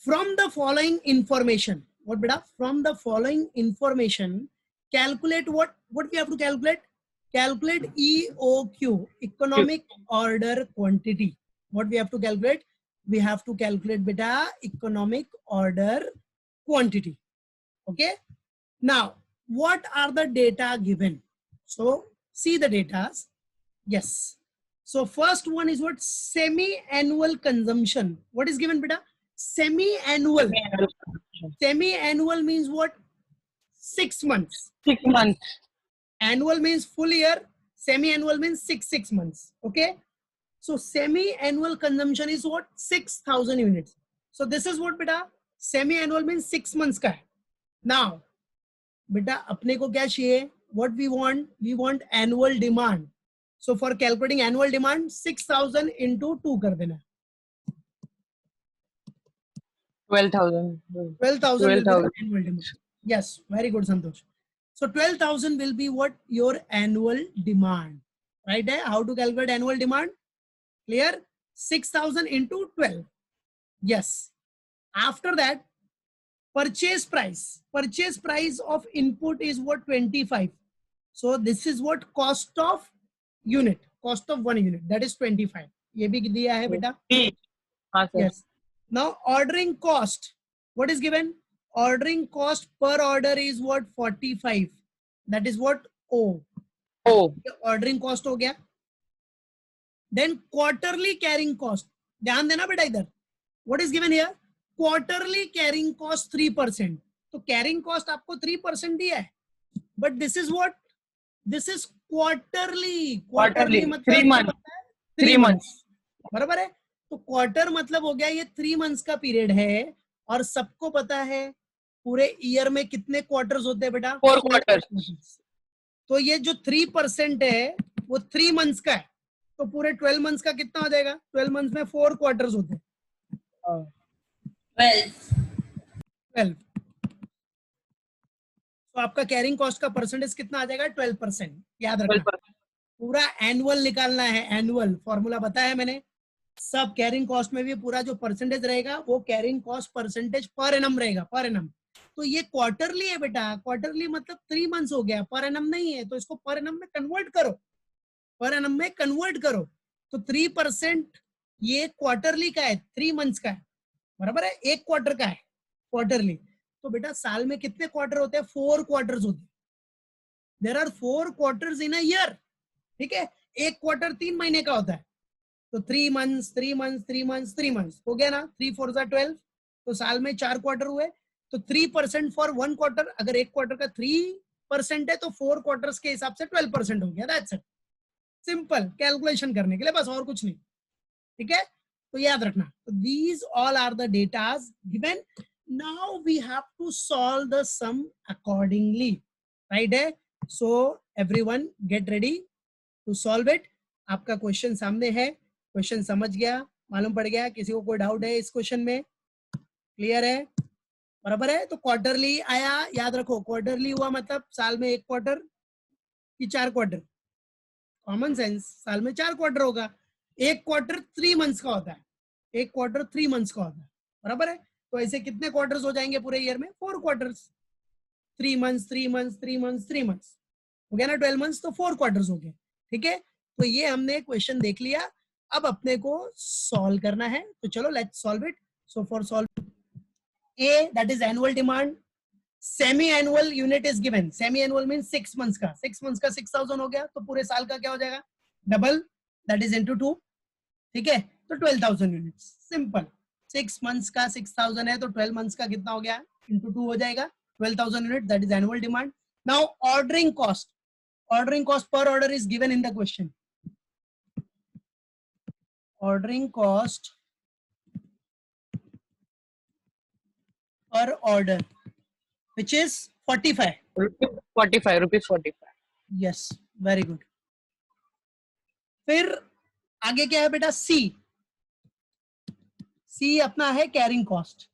From the following information, what beta? From the following information, calculate what we have to calculate? Calculate EOQ, economic order quantity. What we have to calculate? We have to calculate beta economic order quantity. Okay. Now, what are the data given? So see the data. Yes. So first one is what? Semi-annual consumption. What is given beta? Semi-annual. Semi-annual means what? 6 months. 6 months. Annual means full year. Semi-annual means 6 months. Okay. So semi-annual consumption is what? 6,000 units. So this is what beta? Semi-annual means 6 months ka hai. Now, beta apne ko kya chahiye? What we want? We want annual demand. So for calculating annual demand, 6,000 into 2 kar dena. 12,000. 12,000 will be the annual demand. Yes, very good, Santosh. So 12,000 will be what? Your annual demand. Right? How to calculate annual demand? Clear? 6,000 into 12. Yes. After that, purchase price. Purchase price of input is what? 25. So this is what? Cost of unit. Cost of 1 unit. That is 25. ये भी दिया है बेटा. Yes. Now ordering cost. What is given? Ordering cost per order is what? 45. That is what? O. Ordering cost हो गया. Then quarterly carrying cost. ध्यान देना बेटा इधर. What is given here? Quarterly carrying cost 3%. तो carrying cost आपको 3% दिया है. But this is what? This is quarterly. Quarterly मतलब 3 months. बराबर है? तो क्वार्टर मतलब हो गया ये 3 months का पीरियड है और सबको पता है पूरे ईयर में कितने क्वार्टर्स होते हैं बेटा? 4 quarters. तो ये जो 3% है वो 3 months का है. तो पूरे 12 months का कितना हो जाएगा? 12 months में 4 क्वार्टर्स होते हैं. 12. तो आपका कैरिंग कॉस्ट का परसेंटेज कितना आ जाएगा? 12%. याद रखना. पूरा एनुअल निकालना है. एनुअल फॉर्मूला बताया है मैंने. सब कैरिंग कॉस्ट में भी पूरा जो परसेंटेज रहेगा वो carrying cost percentage per annum रहेगा. Per annum. तो ये क्वार्टरली है बेटा. क्वार्टरली मतलब 3 months हो गया. पर एनम नहीं है तो इसको पर एनम में कन्वर्ट करो. पर एनम में कन्वर्ट करो. तो 3% ये क्वार्टरली का है. 3 months का है. बराबर है? एक क्वार्टर का है क्वार्टरली. तो बेटा साल में कितने क्वार्टर होते हैं? 4 quarters होते हैं. There are 4 quarters in a year. ठीक है. एक क्वार्टर 3 महीने का होता है. तो 3 months, 3 months, 3 months, 3 months हो गया ना. 3 4 12. तो साल में 4 क्वार्टर हुए. तो 3% फॉर 1 क्वार्टर. अगर एक क्वार्टर का 3% है तो 4 quarters के हिसाब से 12% हो गया. That's it. सिंपल कैलकुलेशन करने के लिए बस, और कुछ नहीं. ठीक है. तो याद रखना. तो these all are the datas given. Now we have to solve the sum accordingly. Right है. So everyone get ready to solve it. आपका क्वेश्चन सामने है. क्वेश्चन समझ गया, मालूम पड़ गया? किसी को कोई डाउट है इस क्वेश्चन में? क्लियर है? बराबर है. तो क्वार्टरली आया. याद रखो क्वार्टरली हुआ मतलब साल में 1 क्वार्टर कि 4 क्वार्टर. Common sense. साल में 4 क्वार्टर होगा. एक क्वार्टर 3 months का होता है. एक क्वार्टर 3 months का होता है. बराबर है. तो ऐसे कितने क्वार्टर्स हो जाएंगे पूरे ईयर में? 4 quarters. 3 months, 3 months, 3 months, 3 months हो गया ना. 12 months तो 4 quarters हो गए. ठीक है. तो ये हमने क्वेश्चन देख लिया. अब अपने को सॉल्व करना है. तो चलो let's solve it. So for solve A, that is annual demand. Semi annual unit is given. Semi annual mean 6 months का. 6 months का 6,000 हो गया. तो पूरे साल का क्या हो जाएगा? डबल. That is into 2. ठीक है. तो 12,000 यूनिट्स. सिंपल. 6 months का 6,000 है तो 12 months का कितना हो गया? इंटू 2 हो जाएगा. 12,000 unit. That is annual demand. Now ordering cost. Ordering cost per order is given in the question. Ordering cost per order which is 45. 45 rupees 45. Yes, very good. फिर आगे क्या है बेटा? सी. सी अपना है carrying cost.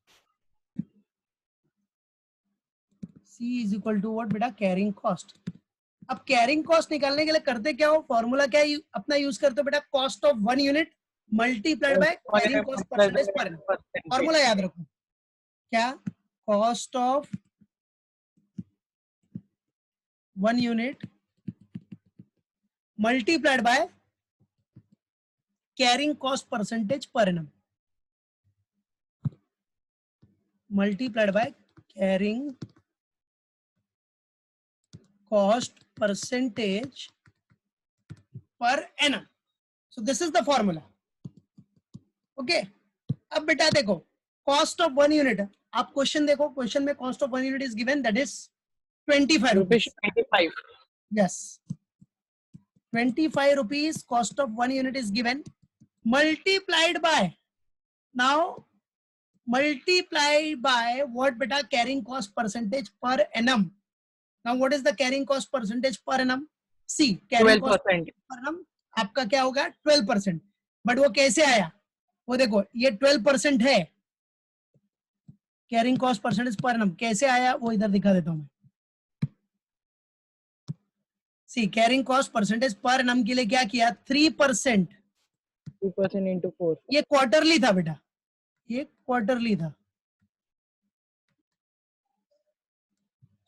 C is equal to what बेटा? Carrying cost. अब carrying cost निकालने के लिए करते क्या हो? फॉर्मूला क्या अपना यूज करते हो बेटा? Cost of 1 unit multiplied by carrying cost percentage पर. फॉर्मूला याद रखो. क्या? Cost of 1 unit multiplied by carrying cost percentage per annum, multiplied by carrying cost percentage per annum. So this is the formula. Okay. अब बेटा देखो cost of 1 unit, आप question देखो, question में cost of 1 unit is given, that is 25 rupees. 25. Yes, 25 rupees cost of 1 unit is given, multiplied by, now multiply by what beta? Carrying cost percentage per annum. Now what is the carrying cost percentage per annum? C, carrying cost 12%. per annum आपका क्या होगा? 12%. But वो कैसे आया? वो देखो ये 12% है, कैरिंग कॉस्ट परसेंटेज पर annum कैसे आया वो इधर दिखा देता हूं मैं. सी, कैरिंग कॉस्ट परसेंटेज पर annum के लिए क्या किया? 3%. 2% into 4. ये क्वार्टरली था बेटा, ये क्वार्टरली था.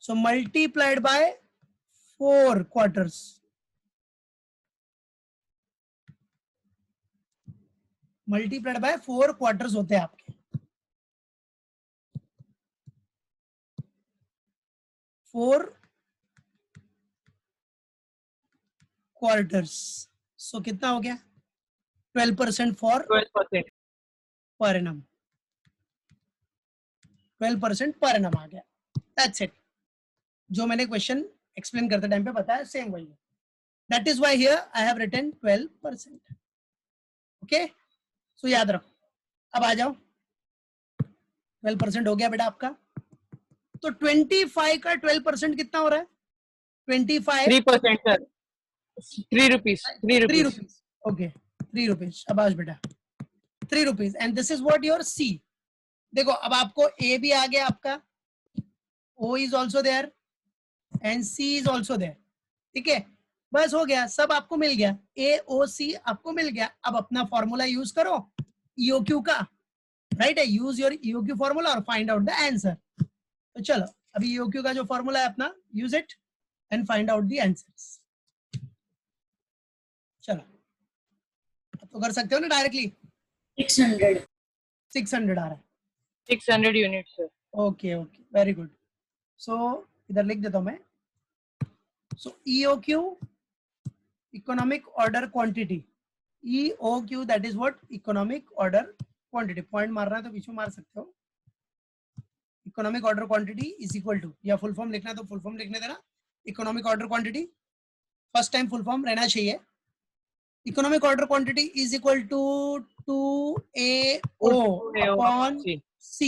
So multiplied by 4 quarters. Multiplied by 4 quarters होते हैं आपके. 4 क्वार्टर्स. सो कितना हो गया? 12% for 12%. Per annum. 12% per annum आ गया. That's it. जो मैंने क्वेश्चन एक्सप्लेन करते टाइम पे बताया सेम वही है. That is why here I have written 12%. Okay, so याद रखो. अब आ जाओ, 12% हो गया बेटा आपका. तो 25 का 12% कितना हो रहा है? 25 3%, sir. 3 rupees. 3 3 rupees. Rupees. Okay, 3 rupees. शाबाश बेटा, 3 rupees. And this is what your C. देखो अब आपको ए भी आ गया आपका, O is also there and C is also there. ठीक है, बस हो गया, सब आपको मिल गया. ए ओ सी आपको मिल गया. अब अपना फॉर्मूला यूज करो ईओक्यू का. राइट है, यूज योर ईओक्यू फॉर्मूला और फाइंड आउट द आंसर. तो चलो अभी ईओक्यू का जो फॉर्मूला है अपना, use it and find out the answers. चलो अब तो कर सकते हो ना डायरेक्टली. 600 आ रहा है. 600 units, sir. Okay okay, very good. So इधर लिख देता हूं मैं. So EOQ, economic order quantity. EOQ that is what? Economic order quantity. Point मारना है तो बीच में मार सकते हो. Economic order quantity is equal to, या फुल फॉर्म लिखना है तो फुल फॉर्म लिखने देना. Economic order quantity first time full form रहना चाहिए. Economic order quantity is equal to 2AO upon C.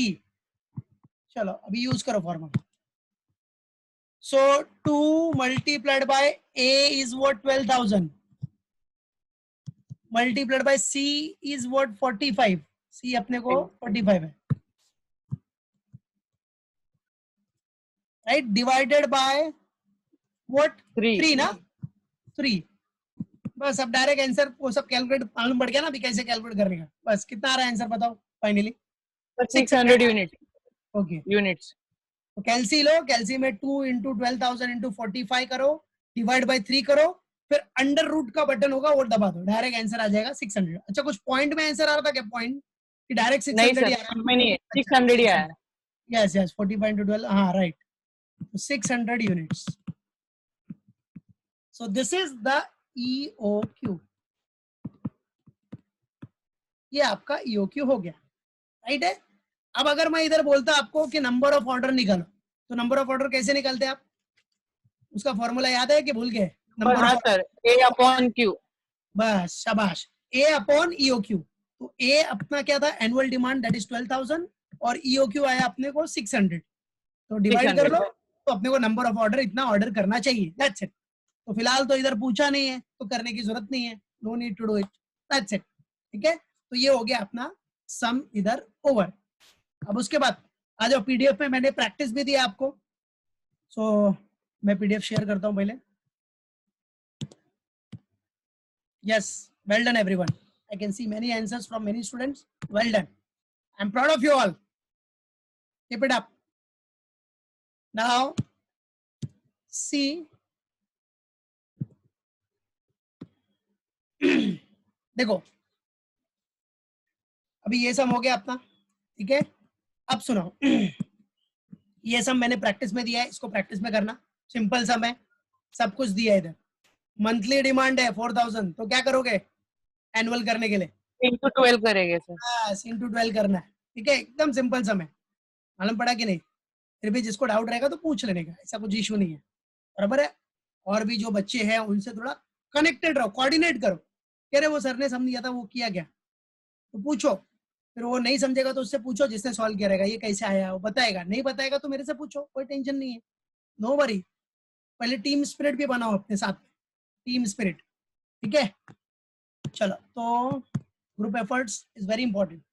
चलो अभी यूज करो formula. So 2 multiplied by A is what? 12,000 multiplied by C is what? 45. C अपने को 45 है, राइट? Divided by what? 3 ना, 3. बस अब डायरेक्ट आंसर वो सब कैलकुलेट मालूम पड़ गया ना अभी कैसे कैलकुलेट करने का. बस कितना आ रहा है आंसर बताओ फाइनली? 600 units. Okay, Units. तो कैलसी लो, कैलसी में 2 इंटू 12,000 इंटू 45 करो, डिवाइड बाय 3 करो, फिर अंडर रूट का बटन होगा वो दबा दो, डायरेक्ट आंसर आ जाएगा 600. अच्छा कुछ पॉइंट में आंसर आ रहा था क्या? पॉइंट कि डायरेक्ट 600 ही आ रहा नहीं है, 600 ही आया. यस यस, 45 इंटू 12, हाँ right. 600 units. So this is the EOQ. ये आपका EOQ हो गया, राइट है. अब अगर मैं इधर बोलता आपको कि नंबर ऑफ ऑर्डर निकालो, तो नंबर ऑफ ऑर्डर कैसे निकालते हैं आप? उसका फॉर्मूला याद है कि भूल गए? नंबर हाँ of sir, A upon Q. बस शाबाश. A upon EOQ. तो A अपना क्या था? एनुअल डिमांड दैट इज 12,000 और EOQ आया अपने को 600. तो डिवाइड कर लो तो अपने को नंबर ऑफ ऑर्डर इतना ऑर्डर करना चाहिए. That's it. तो फिलहाल तो इधर पूछा नहीं है तो करने की जरूरत नहीं है. No need to do it. That's it. ठीक है, तो ये हो गया अपना सम इधर ओवर. अब उसके बाद आ जाओ पीडीएफ में, मैंने प्रैक्टिस भी दी आपको. सो मैं पीडीएफ शेयर करता हूं पहले. Yes, well done everyone. I can see many answers from many students. Well done. I am proud of you all. keep it up. Now see देखो अभी ये सम हो गया अपना, ठीक है। अब सुनो ये सम मैंने प्रैक्टिस में दिया है, इसको प्रैक्टिस में करना, सिंपल सम है, सब कुछ दिया है इधर। मंथली डिमांड है 4000, तो क्या करोगे एनुअल करने के लिए? इंटू 12 करेंगे सर। बस इंटू 12 करना है, ठीक है, एकदम सिंपल सम है, मालूम पड़ा कि नहीं? फिर भी जिसको डाउट रहेगा तो पूछ लेने का, ऐसा कुछ इशू नहीं है, बराबर है। और भी जो बच्चे हैं उनसे थोड़ा कनेक्टेड रहो, कोऑर्डिनेट करो, कह रहे वो सर ने समझ दिया था, वो किया क्या, तो पूछो। फिर वो नहीं समझेगा तो उससे पूछो जिसने सॉल्व किया रहेगा, ये कैसे आया, वो बताएगा, नहीं बताएगा तो मेरे से पूछो, कोई टेंशन नहीं है, नो वरी। पहले टीम स्पिरिट भी बनाओ अपने साथ में, टीम स्पिरिट, ठीक है। चलो तो group efforts is very important.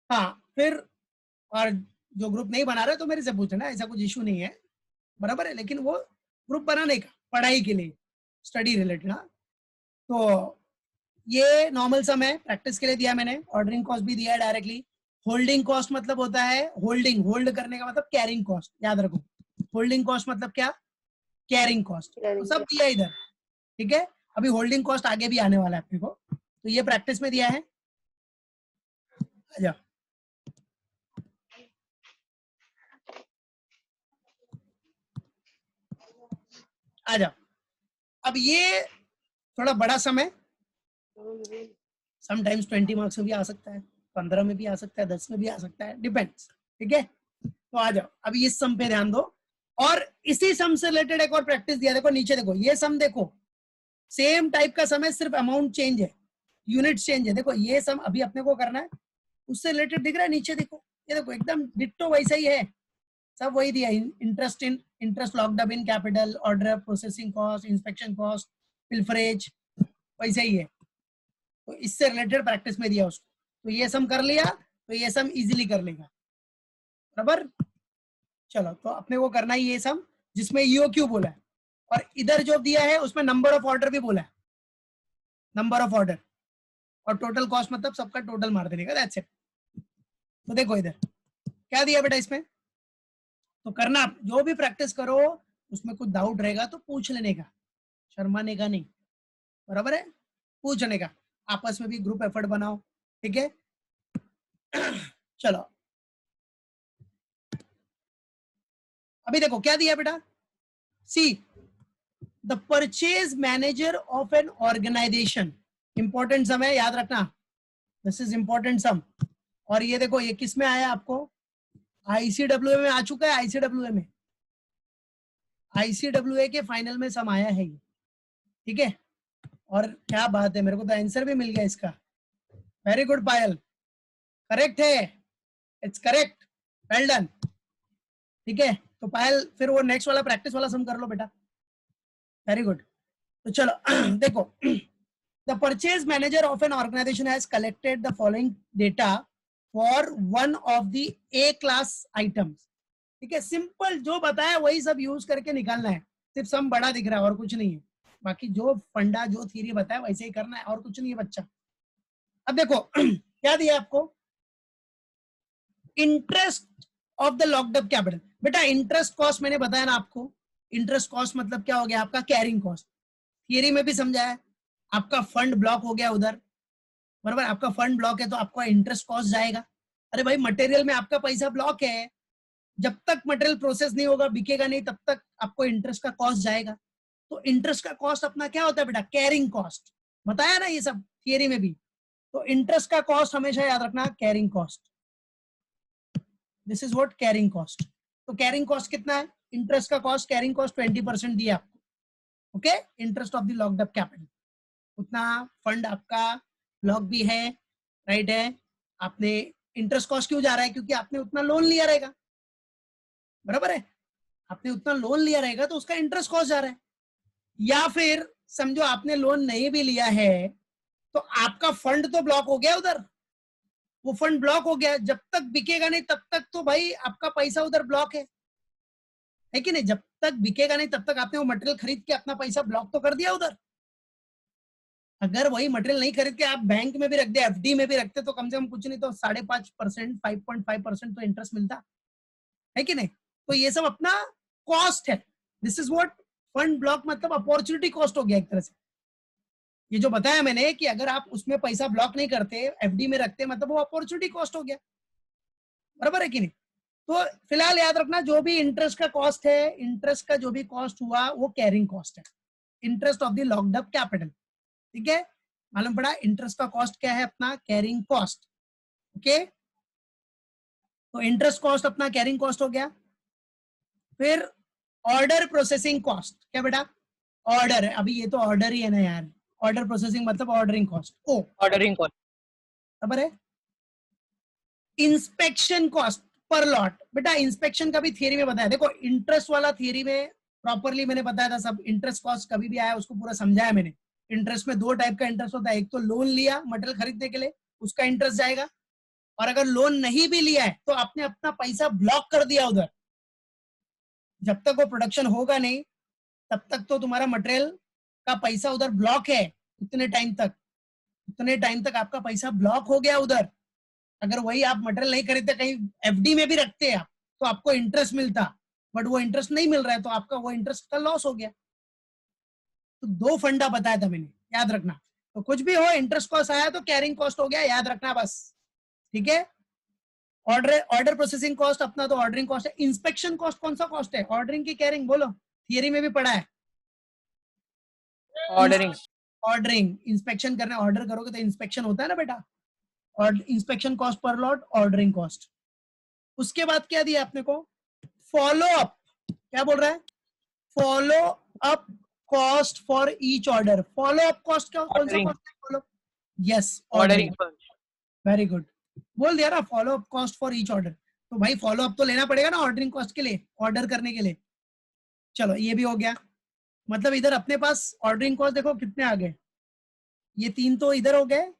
हाँ फिर और जो ग्रुप नहीं बना रहे तो मेरे से पूछना, ऐसा कुछ इशू नहीं है, बराबर है। लेकिन वो ग्रुप बनाने का पढ़ाई के लिए, स्टडी रिलेटेड। हाँ तो ये नॉर्मल सम है, प्रैक्टिस के लिए दिया मैंने, ऑर्डरिंग कॉस्ट भी दिया है डायरेक्टली। होल्डिंग कॉस्ट मतलब होता है होल्डिंग, होल्ड करने का मतलब कैरिंग कॉस्ट, याद रखो। होल्डिंग कॉस्ट मतलब क्या? कैरिंग कॉस्ट, तो सब दिया इधर, ठीक है। अभी होल्डिंग कॉस्ट आगे भी आने वाला है अपने को, तो ये प्रैक्टिस में दिया है। आजा आ जाओ। अब ये थोड़ा बड़ा सम है, समटाइम्स 20 मार्क्स में भी आ सकता है, 15 में भी आ सकता है, 10 में भी आ सकता है, डिपेंड्स, ठीक है। तो आ जाओ, अब ये सम पे ध्यान दो। और इसी सम से रिलेटेड एक और प्रैक्टिस दिया, देखो नीचे देखो, ये सम देखो सेम टाइप का सम है, सिर्फ अमाउंट चेंज है, यूनिट चेंज है। देखो ये सम अभी अपने को करना है, उससे रिलेटेड दिख रहा है नीचे, देखो ये देखो एकदम डिट्टो वैसा ही है, सब वही दिया। Interest locked up in capital, order, processing cost, inspection cost, pilferage, वैसा ही है। तो इससे रिलेटेड प्रैक्टिस में दिया उसको, तो ये सम कर लिया तो ये सम इजीली कर लेगा, बराबर। चलो तो अपने को करना ही ये सम जिसमें ईओक्यू बोला है, और इधर जो दिया है उसमें नंबर ऑफ ऑर्डर भी बोला है, नंबर ऑफ ऑर्डर, और टोटल कॉस्ट मतलब सबका टोटल मार देने का, दैट्स इट। तो देखो इधर क्या दिया बेटा इसमें, तो करना आप जो भी प्रैक्टिस करो उसमें कुछ डाउट रहेगा तो पूछ लेने का, शर्माने का नहीं, बराबर है, पूछने का। आपस में भी ग्रुप एफर्ट बनाओ, ठीक है। चलो अभी देखो क्या दिया बेटा, see the purchase manager of an organisation, important sum है, याद रखना, दिस इज इंपॉर्टेंट सम। और ये देखो ये किस में आया आपको, आईसीडब्ल्यूए में आ चुका है, आईसीडब्ल्यूए में, आईसीडब्ल्यूए के फाइनल में सम आया है ये, ठीक है। और क्या बात है, मेरे को तो आंसर भी मिल गया इसका, वेरी गुड पायल, करेक्ट है, इट्स करेक्ट, वेल डन, ठीक है। तो पायल फिर वो नेक्स्ट वाला प्रैक्टिस वाला सम कर लो बेटा, वेरी गुड। तो चलो देखो, the purchase manager of an organization has collected the following data for one of the A class items, ठीक है। सिंपल जो बताया वही सब यूज करके निकालना है, सिर्फ सम बड़ा दिख रहा है और कुछ नहीं है, बाकी जो फंडा जो थ्योरी बताया वैसे ही करना है, और कुछ नहीं है बच्चा। अब देखो क्या दिया आपको, interest of the locked up capital. बेटा इंटरेस्ट कॉस्ट मैंने बताया ना आपको, इंटरेस्ट कॉस्ट मतलब क्या हो गया आपका, कैरिंग कॉस्ट, थियरी में भी समझाया। आपका फंड ब्लॉक हो गया उधर, बराबर, आपका फंड ब्लॉक है तो आपका इंटरेस्ट कॉस्ट जाएगा। अरे भाई मटेरियल में आपका पैसा ब्लॉक है, जब तक मटेरियल प्रोसेस नहीं होगा, बिकेगा नहीं, तब तक आपको इंटरेस्ट का कॉस्ट जाएगा। तो इंटरेस्ट का कॉस्ट अपना क्या होता है बेटा, कैरिंग कॉस्ट, बताया ना ये सब थियरी में भी। तो इंटरेस्ट का कॉस्ट हमेशा याद रखना, carrying cost, this is what carrying cost. तो कैरिंग कॉस्ट कितना है, इंटरेस्ट का कॉस्ट, कैरिंग कॉस्ट 20% दिया आपको, okay. Interest of the locked up capital, उतना फंड आपका लॉक भी है, राइट है। आपने इंटरेस्ट कॉस्ट क्यों जा रहा है, क्योंकि आपने उतना लोन लिया रहेगा, बराबर है, आपने उतना लोन लिया रहेगा तो उसका इंटरेस्ट कॉस्ट जा रहा है। या फिर समझो आपने लोन नहीं भी लिया है तो आपका फंड तो ब्लॉक हो गया उधर, वो फंड ब्लॉक हो गया, जब तक बिकेगा नहीं तब तक तो भाई आपका पैसा उधर ब्लॉक है कि नहीं, जब तक बिकेगा नहीं तब तक आपने वो मटेरियल खरीद के अपना पैसा ब्लॉक तो कर दिया उधर। अगर वही मटेरियल नहीं खरीद के आप बैंक में भी रख दे, एफडी में भी रखते, तो कम से कम कुछ नहीं तो 5.5%, 5.5% तो इंटरेस्ट मिलता, है कि नहीं? तो ये सब अपना कॉस्ट है. This is what fund block मतलब अपॉर्चुनिटी कॉस्ट हो गया एक तरह से. ये जो बताया मैंने कि अगर आप उसमें पैसा ब्लॉक नहीं करते, एफडी में रखते, मतलब वो अपॉर्चुनिटी कॉस्ट हो गया. बराबर है कि नहीं? तो फिलहाल याद रखना, जो भी इंटरेस्ट का कॉस्ट है, इंटरेस्ट का जो भी कॉस्ट हुआ वो कैरिंग कॉस्ट है. Interest of the locked up capital. ठीक है, मालूम पड़ा? इंटरेस्ट का कॉस्ट क्या है अपना? Carrying cost. ओके, तो इंटरेस्ट कॉस्ट अपना कैरिंग कॉस्ट हो गया. फिर ऑर्डर प्रोसेसिंग कॉस्ट. क्या बेटा? ऑर्डर है, अभी ये तो ऑर्डर ही है ना यार. ऑर्डर प्रोसेसिंग मतलब ऑर्डरिंग कॉस्ट. ओ, ऑर्डरिंग कॉस्ट. बराबर है. Inspection cost per lot. बेटा इंस्पेक्शन का भी थियरी में बताया. देखो इंटरेस्ट वाला थियरी में प्रॉपरली मैंने बताया था सब. इंटरेस्ट कॉस्ट कभी भी आया उसको पूरा समझाया मैंने. इंटरेस्ट में दो टाइप का इंटरेस्ट होता है. एक तो लोन लिया मटेरियल खरीदने के लिए, उसका इंटरेस्ट जाएगा. और अगर लोन नहीं भी लिया है तो आपने अपना पैसा ब्लॉक कर दिया उधर. जब तक वो प्रोडक्शन होगा नहीं तब तक तो तुम्हारा मटेरियल का पैसा उधर ब्लॉक है. उतने टाइम तक आपका पैसा ब्लॉक हो गया उधर. अगर वही आप मटेरियल नहीं खरीदते, कहीं एफडी में भी रखते हैं आप, तो आपको इंटरेस्ट मिलता. बट वो इंटरेस्ट नहीं मिल रहा है तो आपका वो इंटरेस्ट का लॉस हो गया. तो दो फंडा बताया था मैंने, याद रखना. तो कुछ भी हो, इंटरेस्ट कॉस्ट आया तो कैरिंग कॉस्ट हो गया, याद रखना बस. ठीक है. ऑर्डर प्रोसेसिंग कॉस्ट अपना तो ऑर्डरिंग कॉस्ट है. इंस्पेक्शन कॉस्ट कौन सा कॉस्ट है? ऑर्डरिंग की कैरिंग? बोलो, थियरी में भी पढ़ा है. ऑर्डरिंग. ऑर्डरिंग, इंस्पेक्शन करने, ऑर्डर करोगे तो इंस्पेक्शन होता है ना बेटा. और inspection cost per lot, ordering cost. उसके बाद क्या दिया आपने को? Follow up. क्या बोल रहा है? Follow up cost for each order. Follow up cost क्या, कौन सा ऑर्डरिंग. कॉस्ट है? Follow, yes, ordering ordering. Cost. Very good, बोल दिया ना, follow up cost for each order. तो भाई फॉलो अप तो लेना पड़ेगा ना ऑर्डरिंग कॉस्ट के लिए, ऑर्डर करने के लिए. चलो ये भी हो गया. मतलब इधर अपने पास ऑर्डरिंग कॉस्ट देखो कितने आ गए. ये तीन तो इधर हो गए,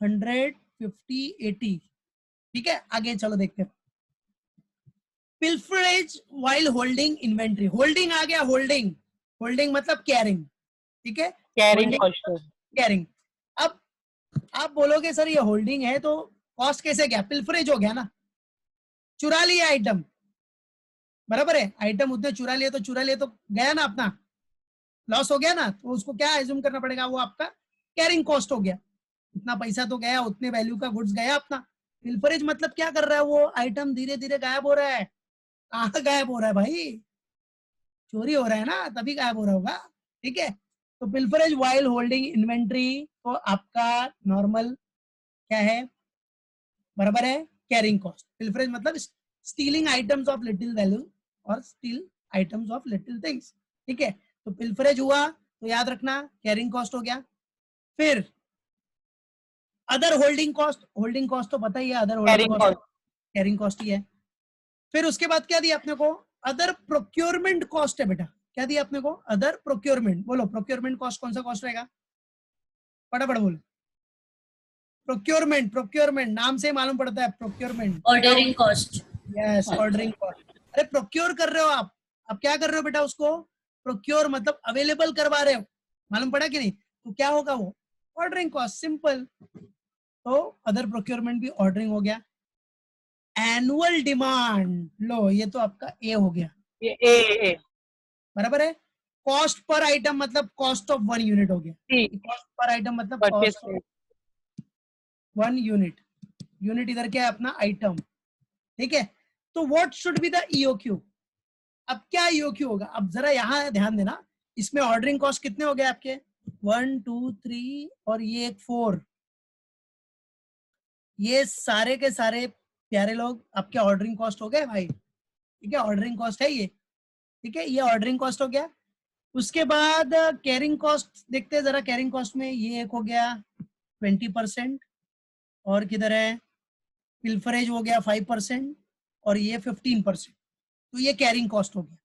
100, 50, 80. ठीक है, आगे चलो देखते हैं. Pilferage while holding inventory. Holding आ गया. होल्डिंग, होल्डिंग मतलब कैरिंग. ठीक है, कैरिंग होल्डिंग, कॉस्ट. कैरिंग. अब आप बोलोगे सर ये होल्डिंग है तो कॉस्ट कैसे गया? पिल्फरेज हो गया ना, चुरा लिया आइटम. बराबर है, आइटम उसने चुरा लिया तो गया ना, अपना लॉस हो गया ना. तो उसको क्या एज्यूम करना पड़ेगा? वो आपका कैरिंग कॉस्ट हो गया. इतना पैसा तो गया, उतने वैल्यू का गुड्स गया अपना. पिल्फरेज मतलब क्या कर रहा है? वो आइटम धीरे धीरे गायब हो रहा है. कहाँ गायब हो रहा है भाई? चोरी हो रहा है ना, तभी गायब हो रहा होगा. ठीक है, तो पिल्फरेज वाइल होल्डिंग इन्वेंट्री तो आपका नॉर्मल क्या है? बराबर है कैरिंग कॉस्ट. पिल्फरेज मतलब stealing items of little value और steal items of little things. ठीक है, तो पिल्फरेज हुआ तो याद रखना कैरिंग कॉस्ट हो गया. फिर other holding cost. Holding cost तो पता ही है, other holding carrying cost cost. Carrying cost ही है. फिर उसके बाद क्या दिया अपने को? अदर प्रोक्योरमेंट कॉस्ट है बेटा. क्या दिया अपने को? Other procurement. बोलो प्रोक्योरमेंट कॉस्ट कौन सा कॉस्ट रहेगा? फटाफट बोलो. प्रोक्योरमेंट, प्रोक्योरमेंट नाम से मालूम पड़ता है. Procurement ordering cost. Yes, ordering cost. अरे प्रोक्योर कर रहे हो आप क्या कर रहे हो बेटा? उसको प्रोक्योर मतलब अवेलेबल करवा रहे हो. मालूम पड़ा कि नहीं? तो क्या होगा वो? Ordering cost. सिंपल. तो अदर प्रोक्योरमेंट भी ऑर्डरिंग हो गया. एनुअल डिमांड, लो ये तो आपका ए हो गया. ये ए. बराबर है. कॉस्ट पर आइटम मतलब कॉस्ट ऑफ वन यूनिट हो गया. सी. कॉस्ट पर आइटम मतलब purchase. Cost of one unit. Unit इधर क्या है? अपना आइटम. ठीक है, तो what should be the EOQ? अब क्या ईओक्यू होगा? अब जरा यहाँ ध्यान देना. इसमें ऑर्डरिंग कॉस्ट कितने हो गए आपके? 1, 2, 3 और ये एक 4. ये सारे के सारे प्यारे लोग आपके ऑर्डरिंग कॉस्ट हो गए भाई. ठीक है, ऑर्डरिंग कॉस्ट है ये. ठीक है, ये ऑर्डरिंग कॉस्ट हो गया. उसके बाद कैरिंग कॉस्ट देखते हैं जरा. कैरिंग कॉस्ट में ये एक हो गया 20%, और किधर है? पिल्फरेज हो गया 5%, और ये 15%. तो ये कैरिंग कॉस्ट हो गया.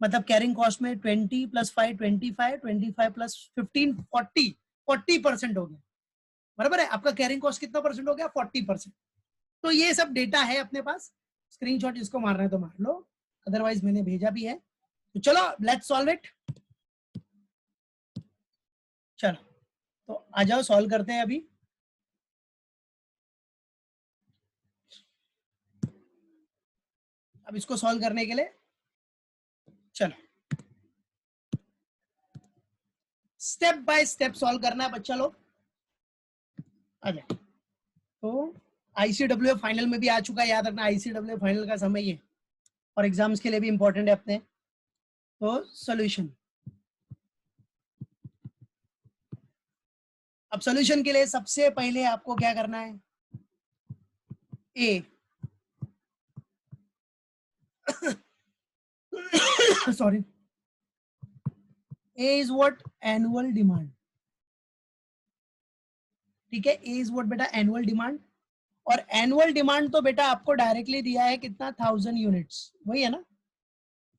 मतलब कैरिंग कॉस्ट में 20 + 5 25, 25 + 15 40% हो गया. बराबर है. आपका कैरिंग कॉस्ट कितना परसेंट हो गया? 40%. तो ये सब डेटा है अपने पास. स्क्रीनशॉट जिसको मारना है तो मार लो, अदरवाइज मैंने भेजा भी है. तो चलो लेट्स सॉल्व इट. चलो तो आ जाओ, सॉल्व करते हैं अभी. अब इसको सॉल्व करने के लिए चलो स्टेप बाय स्टेप सॉल्व करना है बच्चा लोग। आ जाए तो आईसीडब्ल्यू फाइनल में भी आ चुका है, याद रखना आईसीडब्ल्यू फाइनल का समय ये और एग्जाम्स के लिए भी इंपॉर्टेंट है अपने। तो सॉल्यूशन, अब सॉल्यूशन के लिए सबसे पहले आपको क्या करना है, A sorry A is what annual demand, ठीक है, ए इज व्हाट बेटा एनुअल डिमांड, और एनुअल डिमांड तो बेटा आपको डायरेक्टली दिया है कितना 1000 यूनिट्स, वही है ना,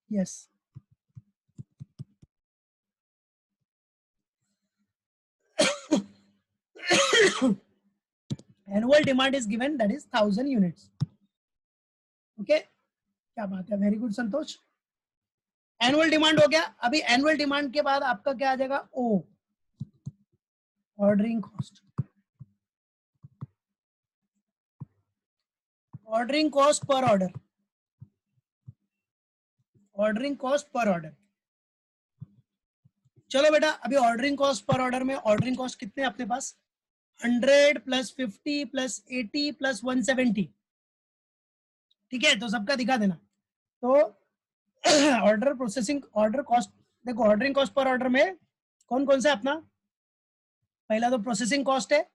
yes annual demand is given that is 1000 units. Okay क्या बात है, वेरी गुड संतोष। एनुअल डिमांड हो गया। अभी एनुअल डिमांड के बाद आपका क्या आ जाएगा, O ordering cost, ordering cost per order, ordering cost per order. चलो बेटा अभी ऑर्डरिंग कॉस्ट पर ऑर्डर में ऑर्डरिंग कॉस्ट कितने अपने पास, 100 प्लस 50 प्लस 80 प्लस 170, ठीक है, तो सबका दिखा देना। तो ऑर्डर प्रोसेसिंग ऑर्डर कॉस्ट, देखो ऑर्डरिंग कॉस्ट पर ऑर्डर में कौन कौन सा अपना, पहला तो प्रोसेसिंग कॉस्ट है,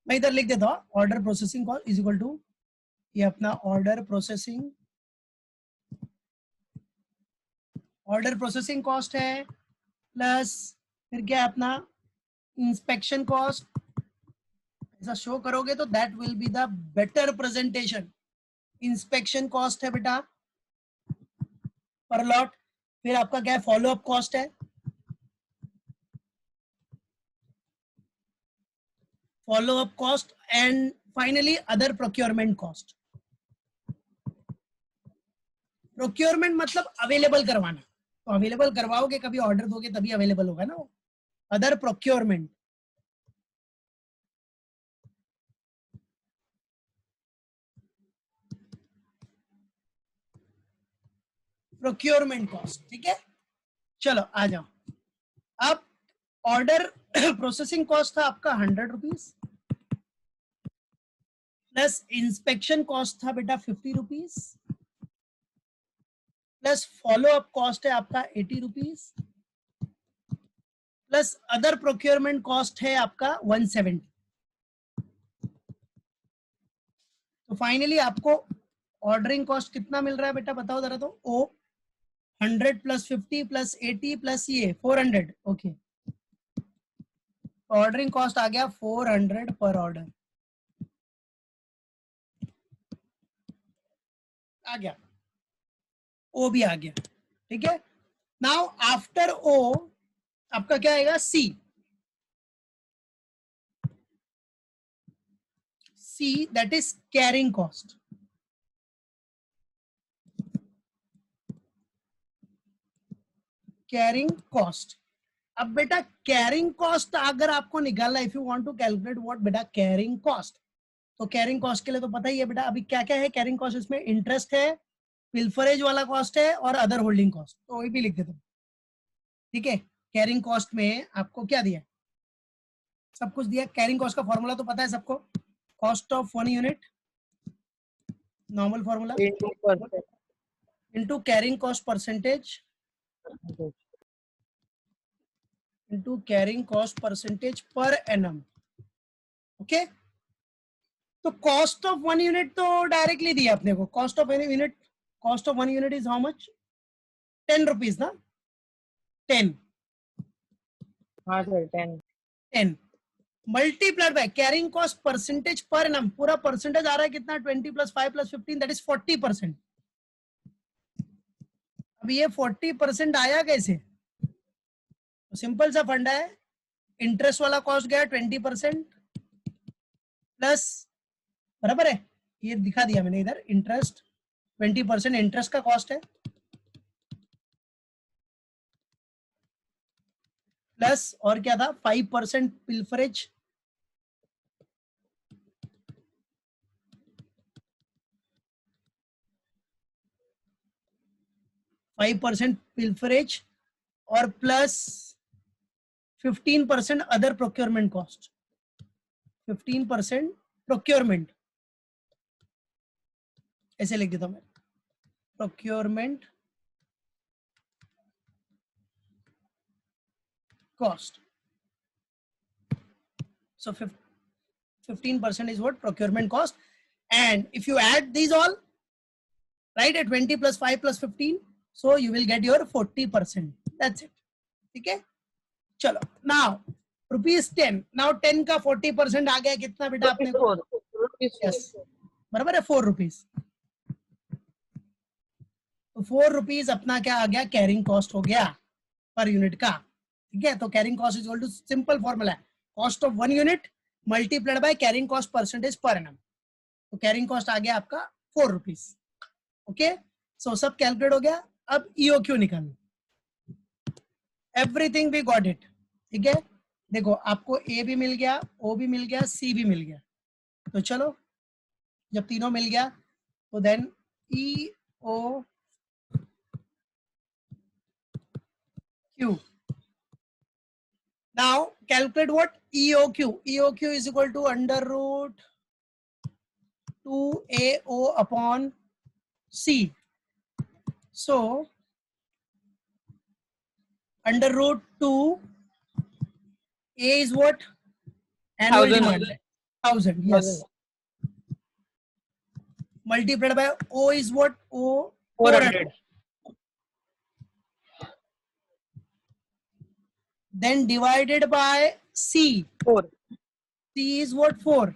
मैं इधर लिख देता हूँ order processing cost is equal to ये अपना ऑर्डर प्रोसेसिंग कॉस्ट है प्लस फिर क्या अपना इंस्पेक्शन कॉस्ट, ऐसा शो करोगे तो that will be the better presentation. Inspection cost है बेटा पर लॉट, फिर आपका क्या है फॉलो अप कॉस्ट है, follow up cost and finally other procurement cost. Procurement मतलब अवेलेबल करवाना, तो अवेलेबल करवाओगे कभी ऑर्डर दोगे तभी अवेलेबल होगा ना वो, अदर प्रोक्योरमेंट। प्रोक्योरमेंट कॉस्ट, ठीक है, चलो आ जाओ। अब ऑर्डर प्रोसेसिंग कॉस्ट था आपका 100 रुपीज प्लस इंस्पेक्शन कॉस्ट था बेटा 50 rupees plus follow up cost है आपका 80 rupees plus other procurement cost है आपका 170। तो फाइनली आपको ऑर्डरिंग कॉस्ट कितना मिल रहा है बेटा बताओ जरा, तो ओ 100 प्लस 50 प्लस 80 प्लस ये 400, ओके ऑर्डरिंग कॉस्ट आ गया 400 पर ऑर्डर, आ गया, ओ भी आ गया, ठीक है। नाउ आफ्टर ओ आपका क्या आएगा, C, C that is carrying cost, carrying cost. अब बेटा कैरिंग कॉस्ट अगर आपको निकालना, if you want to calculate what बेटा कैरिंग कॉस्ट, तो कैरिंग कॉस्ट के लिए तो पता ही है बेटा अभी क्या क्या है कैरिंग कॉस्ट, इसमें इंटरेस्ट है, पिल्फरेज वाला कॉस्ट है और अदर होल्डिंग कॉस्ट, तो वही भी लिख देता हूँ, ठीक है। कैरिंग कॉस्ट में आपको क्या दिया, सब कुछ दिया। कैरिंग कॉस्ट का फॉर्मूला तो पता है सबको, cost of 1 unit normal formula into carrying cost percentage into carrying cost percentage per annum, okay. तो कॉस्ट ऑफ 1 यूनिट तो डायरेक्टली दिया अपने को, cost of any unit, cost of 1 unit is how much, 10 rupees ना, 10 हाँ sir 10 10 multiplied by carrying cost percentage per annum, पूरा percentage आ रहा है कितना 20 प्लस 5 प्लस 15 दैट इज 40%। अब ये 40% आया कैसे, तो सिंपल सा फंडा है, इंटरेस्ट वाला कॉस्ट गया 20% प्लस, बराबर है, ये दिखा दिया मैंने इधर, इंटरेस्ट 20% इंटरेस्ट का कॉस्ट है प्लस और क्या था 5% पिल्फरेज, 5% pilferage और plus 15% other procurement cost, 15% procurement, ऐसे लिख देता हूं मैं, procurement cost. So 15% is what? Procurement cost. And if you add these all, right, at 20 plus 5 plus 15, so you will get your 40%. That's it. Okay? चलो. Now, ₹10. Now 10 का 40% आ गया कितना बेटा आपने को? Yes. बराबर है 4 रुपीज. तो 4 रुपीज अपना क्या आ गया? कैरिंग कॉस्ट हो गया पर यूनिट का. ठीक है? तो carrying cost is equal to, simple formula है, cost of 1 unit multiplied by carrying cost percentage per annum. तो कैरिंग कॉस्ट आ गया आपका 4 रुपीज. ओके, सो सब कैलकुलेट हो गया. अब ईओक्यू निकालना. Everything we got it. ठीक है, देखो आपको ए भी मिल गया, ओ भी मिल गया, सी भी मिल गया. तो चलो, जब तीनों मिल गया तो then E O Q. Now calculate what? EOQ. EOQ is equal to under root 2AO upon C. So under root 2, A is what? Annual 1000. demand. 1000. Yes. Multiplied by O is what? O 400. Then divided by C. 4. C is what? 4.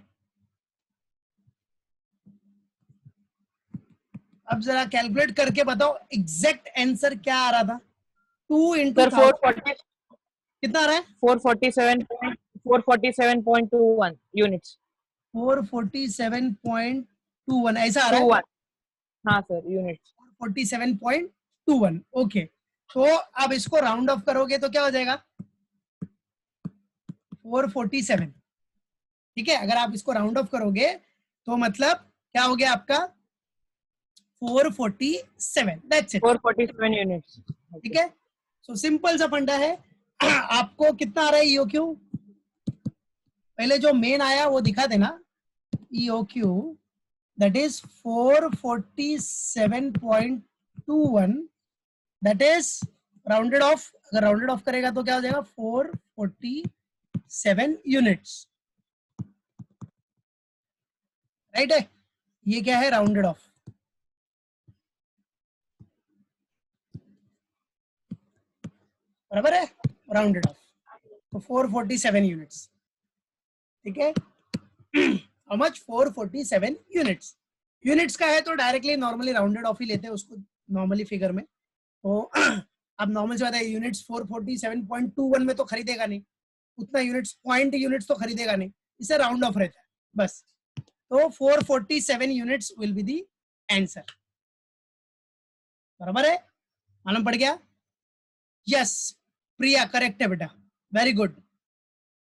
अब जरा calculate करके बताओ exact answer क्या आ रहा था? 2 into 440 कितना आ रहा है? 447.21 यूनिट्स. 447.21 ऐसा आ रहा है? हाँ सर, यूनिट्स 447.21. ओके, तो अब इसको राउंड ऑफ करोगे तो क्या हो जाएगा? 447. ठीक है, अगर आप इसको राउंड ऑफ करोगे तो मतलब क्या हो गया आपका? 447. That's it. 447 यूनिट्स. ठीक है, सो सिंपल सा फंडा है. आपको कितना आ रहा है ईओक्यू? पहले जो मेन आया वो दिखा देना. EOQ that is 447.21. That is rounded off. अगर राउंडेड ऑफ करेगा तो क्या हो जाएगा? 447 यूनिट्स. राइट है, ये क्या है? Rounded off. बराबर है, राउंडेड ऑफ. तो 447 यूनिट्स. ठीक है, हाउ मच? 447 यूनिट्स. यूनिट्स का है तो डायरेक्टली नॉर्मली राउंडेड ऑफ ही लेते हैं उसको नॉर्मली फिगर में. तो अब नॉर्मल से बात है, यूनिट्स 447.21 में तो खरीदेगा नहीं उतना यूनिट्स, पॉइंट यूनिट्स तो खरीदेगा नहीं, इसे राउंड ऑफ रहता है बस. तो 447 units will be the answer. बराबर है, मालूम पड़ गया? यस प्रिया, करेक्ट है बेटा, वेरी गुड.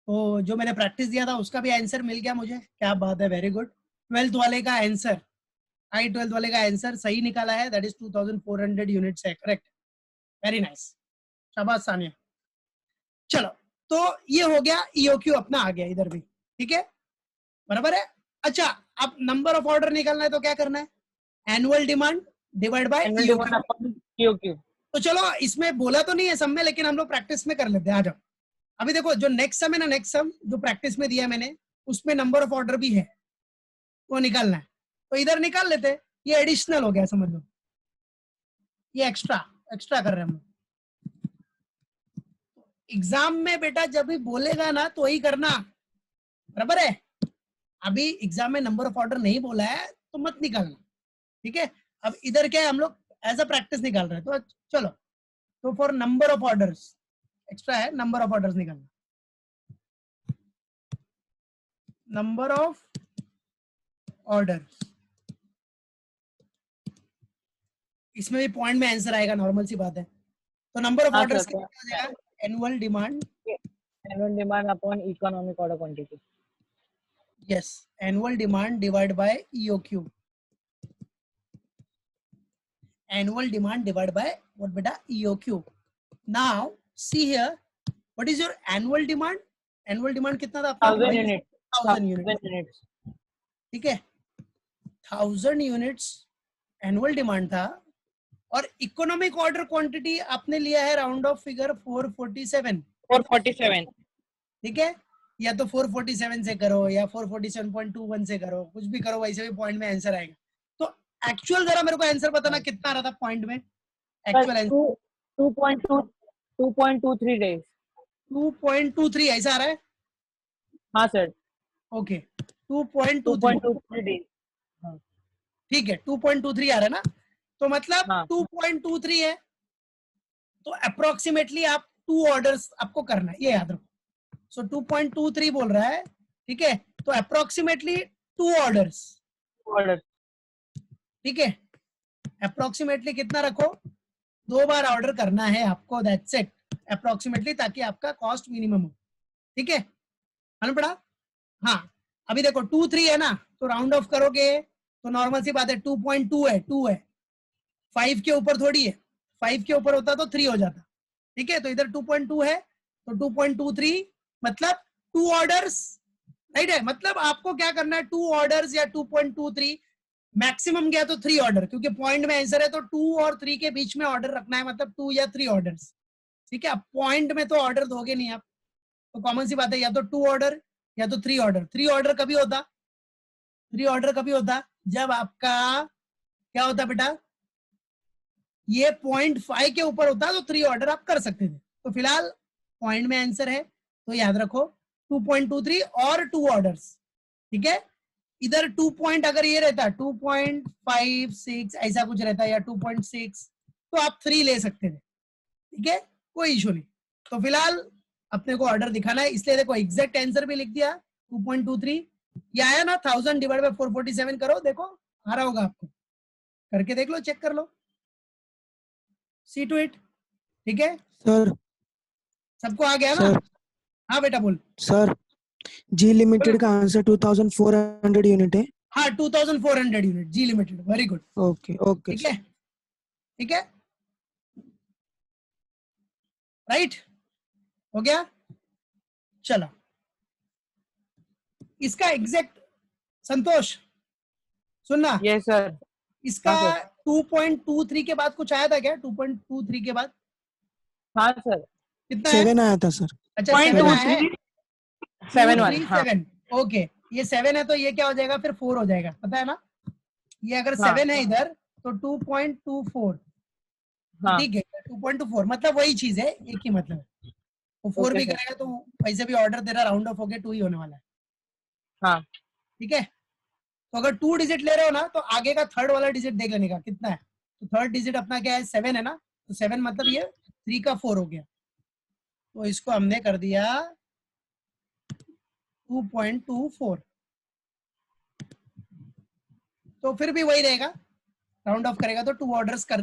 तो जो मैंने प्रैक्टिस दिया था उसका भी आंसर मिल गया मुझे. क्या बात है, वेरी गुड. 12th वाले का आंसर, I12 वाले का आंसर सही निकाला है. दैट इज 2400 यूनिट्स है. करेक्ट, वेरी नाइस, शाबाश सानिया. चलो, तो ये हो गया. ईओक्यू अपना आ गया इधर भी. ठीक है, बराबर है. अच्छा, अब नंबर ऑफ ऑर्डर निकालना है तो क्या करना है? Annual demand divide by EOQ. तो चलो, इसमें बोला तो नहीं है सब में, लेकिन हम लोग प्रैक्टिस में कर लेते हैं. आ जाओ. अभी देखो जो नेक्स्ट सम है ना, नेक्स्ट सम जो प्रैक्टिस में दिया मैंने, उसमें नंबर ऑफ ऑर्डर भी है, वो निकालना है. तो इधर निकाल लेते हैं. ये एडिशनल हो गया, समझ लो, ये एक्स्ट्रा कर रहे हैं हम. एग्जाम में बेटा जब भी बोलेगा ना तो ही करना. बराबर है, अभी एग्जाम में नंबर ऑफ ऑर्डर नहीं बोला है तो मत निकालना. ठीक है, अब इधर क्या है, हम लोग एज अ प्रैक्टिस निकाल रहे हैं. तो चलो, तो for number of orders extra है, नंबर ऑफ ऑर्डर्स निकालना. नंबर ऑफ ऑर्डर्स, इसमें भी पॉइंट में आंसर आएगा, नॉर्मल सी बात है. तो नंबर ऑफ ऑर्डर्स कितना हो जाएगा? Annual demand upon economic order quantity. Yes, annual demand divide by EOQ. annual demand divided by what beta EOQ. Now see here, what is your annual demand? Annual demand कितना था आपका? 1000 units. 1000 units. 1000 units. ठीक है, 1000 units annual demand था, और economic order quantity आपने लिया है राउंड ऑफ फिगर 447. 447. ठीक है, या तो 447 से करो या 447.21 से करो, कुछ भी करो, वैसे भी पॉइंट में आंसर आएगा. तो एक्चुअल जरा मेरे को आंसर बताना कितना आ रहा था पॉइंट में एक्चुअल आंसर? 2.23 days. 2.23 ऐसा आ रहा है. हाँ सर. Okay, 2.23 days. ठीक है, 2.23 आ रहा है ना, तो मतलब हाँ. 2.23 है, तो अप्रोक्सीमेटली आप 2 ऑर्डर्स आपको करना है, ये याद रखो. सो 2.23 बोल रहा है, ठीक है, तो अप्रोक्सीमेटली 2 ऑर्डर्स. ठीक है, अप्रोक्सीमेटली कितना रखो, 2 बार ऑर्डर करना है आपको, दैट्स इट, अप्रोक्सीमेटली, ताकि आपका कॉस्ट मिनिमम हो. ठीक है, मालूम पड़ा? हाँ, अभी देखो 2.3 है ना, तो राउंड ऑफ करोगे तो नॉर्मल सी बात है, 2.2 है, 2 है, 5 के ऊपर थोड़ी है, 5 के ऊपर होता तो 3 हो जाता. ठीक है, तो इधर 2.2 है, तो 2.23 मतलब 2 ऑर्डर्स, राइट है. मतलब आपको क्या करना है, 2 ऑर्डर्स या 2.23, मैक्सिमम गया तो 3 ऑर्डर, क्योंकि पॉइंट में आंसर है, तो 2 और 3 के बीच में ऑर्डर रखना है, मतलब 2 या 3 ऑर्डर्स. ठीक है, पॉइंट में तो ऑर्डर दोगे नहीं आप, तो कॉमन सी बात है, या तो 2 ऑर्डर या तो 3 ऑर्डर. 3 ऑर्डर कभी होता, 3 ऑर्डर कभी होता जब आपका क्या होता बेटा, ये 0.5 के ऊपर होता, तो 3 ऑर्डर आप कर सकते थे. तो फिलहाल पॉइंट में आंसर है, तो याद रखो 2.23 और 2 ऑर्डर्स. ठीक है, इधर 2 पॉइंट अगर ये रहता 2.56 ऐसा कुछ रहता, या 2.6, तो आप 3 ले सकते थे. ठीक है, कोई इशू नहीं. तो फिलहाल अपने को ऑर्डर दिखाना है, इसलिए देखो एग्जैक्ट आंसर भी लिख दिया 2.23. ये आया ना, 1000 डिवाइड बाय 447 करो, देखो आ रहा होगा आपको, करके देख लो, चेक कर लो, सी टू इट. ठीक है सर. सबको आ गया ना? सर. हाँ बेटा बोल. सर, जी लिमिटेड का आंसर 2400 यूनिट है. हाँ 2400 unit G limited, very good. Okay okay. ठीक है, ठीक है, राइट, हो गया. चलो, इसका एग्जैक्ट संतोष सुनना, यस सर. इसका हाँ, सर. 2.23 के बाद कुछ आया था क्या? 2.23 के बाद हाँ सर. कितना है? 7 आया था सर. अच्छा 7 आया है. 7.1. हाँ. 7. ओके, ये 7 है, तो ये क्या हो जाएगा फिर 4 हो जाएगा, पता है ना. ये अगर 7 है इधर, तो 2.24. हाँ. ठीक है, 2.24 मतलब वही चीज है, एक ही मतलब है. वो 4 भी करेगा तो वैसे भी ऑर्डर तेरा राउंड ऑफ होके 2 ही होने वाला है. हाँ. ठीक है, तो अगर 2 डिजिट ले रहे हो ना, तो आगे का थर्ड वाला डिजिट देख लेने का कितना है. तो थर्ड डिजिट अपना क्या है, 7 है ना, तो 7 मतलब ये 3 का 4 हो गया, तो इसको हमने कर दिया 2.24. तो फिर भी वही रहेगा, राउंड ऑफ करेगा तो 2 ऑर्डर्स कर